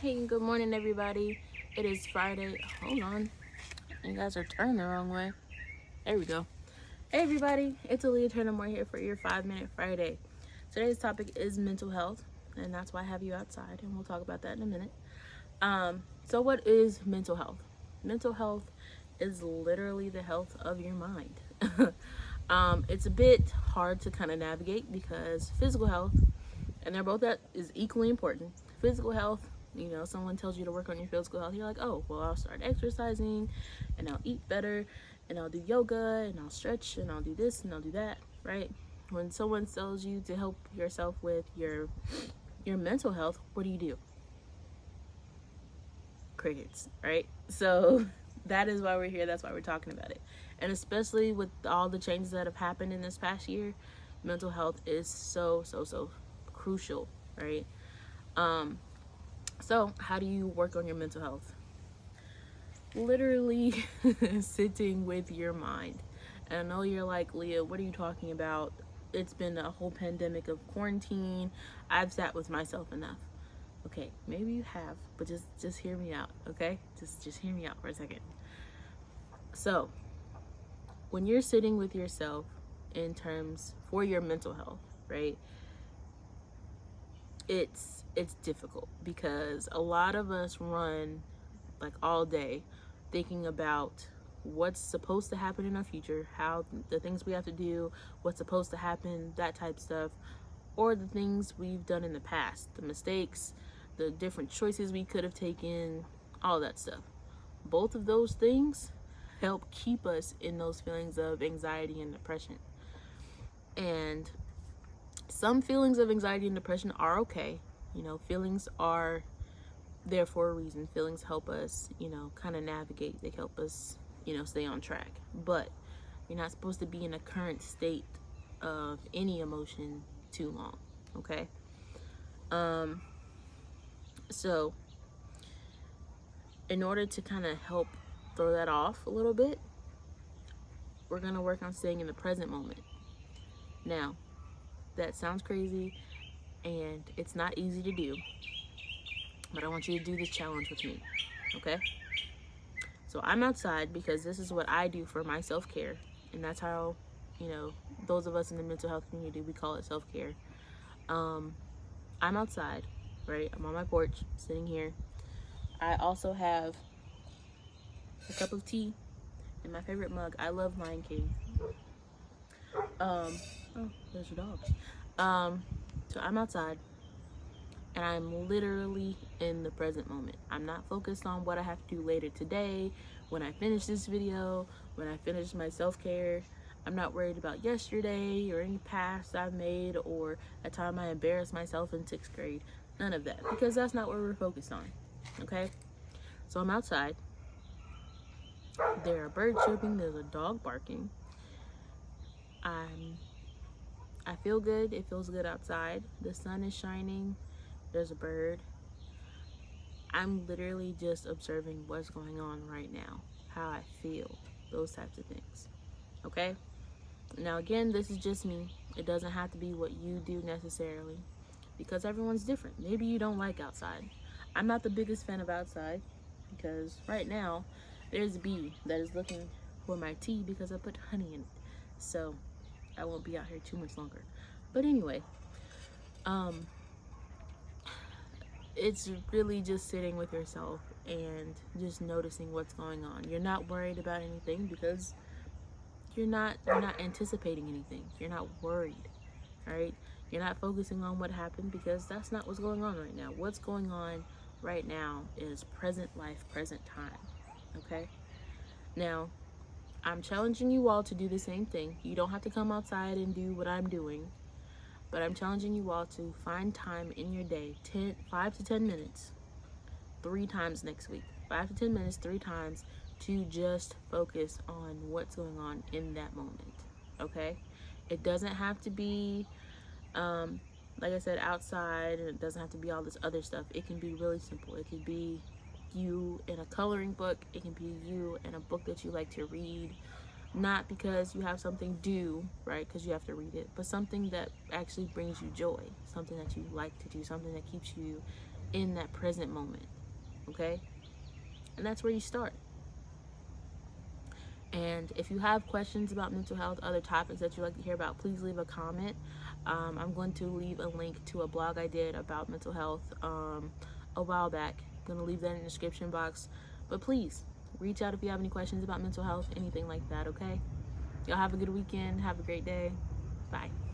Hey, good morning, everybody. It is Friday. Hold on. You guys are turned the wrong way. There we go. Hey, everybody. It's Aaliyah Turner here for your 5 Minute Friday. Today's topic is mental health, and that's why I have you outside, and we'll talk about that in a minute. So, what is mental health? Mental health is literally the health of your mind. It's a bit hard to kind of navigate because physical health, and they're both that is equally important. Physical health, someone tells you to work on your physical health, you're like, oh, well, I'll start exercising, and I'll eat better, and I'll do yoga, and I'll stretch, and I'll do this, and I'll do that, right? When someone tells you to help yourself with your mental health, what do? Crickets, right? So that is why we're here. That's why we're talking about it. And especially with all the changes that have happened in this past year, mental health is so crucial, right? So how do you work on your mental health? Literally sitting with your mind. And I know you're like, Leah, what are you talking about? It's been a whole pandemic of quarantine. I've sat with myself enough. Okay, maybe you have, but just hear me out, okay? Just hear me out for a second. So, when you're sitting with yourself in terms for your mental health, right? It's difficult because a lot of us run like all day thinking about what's supposed to happen in our future, how the things we have to do, what's supposed to happen, that type stuff, or the things we've done in the past, the mistakes, the different choices we could have taken, all that stuff. Both of those things help keep us in those feelings of anxiety and depression. And some feelings of anxiety and depression are okay. Feelings are there for a reason. Feelings help us, kind of navigate. They help us, stay on track. But you're not supposed to be in a current state of any emotion too long, okay? So in order to kind of help throw that off a little bit, we're going to work on staying in the present moment. Now, that sounds crazy and it's not easy to do, but I want you to do this challenge with me, okay? So I'm outside because this is what I do for my self-care, and that's how, those of us in the mental health community, we call it self-care. I'm outside, right? I'm on my porch, sitting here. I also have a cup of tea in my favorite mug. I love Lion King. Oh, there's a dog. So I'm outside and I'm literally in the present moment. I'm not focused on what I have to do later today, when I finish this video, when I finish my self-care. I'm not worried about yesterday or any past I've made or a time I embarrassed myself in 6th grade. None of that, because that's not what we're focused on, okay? So I'm outside. There are birds chirping, there's a dog barking. I feel good. It feels good outside. The sun is shining. There's a bird. I'm literally just observing what's going on right now, how I feel, those types of things. Okay? Now, again, this is just me. It doesn't have to be what you do necessarily because everyone's different. Maybe you don't like outside. I'm not the biggest fan of outside because right now there's a bee that is looking for my tea because I put honey in it. So I won't be out here too much longer. But anyway, it's really just sitting with yourself and just noticing what's going on. You're not worried about anything because you're not anticipating anything. You're not worried, right? You're not focusing on what happened because that's not what's going on right now. What's going on right now is present life, present time. Okay? Now, I'm challenging you all to do the same thing. You don't have to come outside and do what I'm doing, but I'm challenging you all to find time in your day, 5 to 10 minutes, 3 times next week. 5 to 10 minutes, 3 times to just focus on what's going on in that moment, okay? It doesn't have to be, like I said, outside, and it doesn't have to be all this other stuff. It can be really simple. It could be you in a coloring book. It can be you in a book that you like to read. Not because you have something due, right, because you have to read it, but something that actually brings you joy, something that you like to do, something that keeps you in that present moment, okay? And that's where you start. And if you have questions about mental health, other topics that you'd like to hear about, please leave a comment. I'm going to leave a link to a blog I did about mental health a while back. I'm going to leave that in the description box. But please, reach out if you have any questions about mental health, anything like that, okay? Y'all have a good weekend. Have a great day. Bye.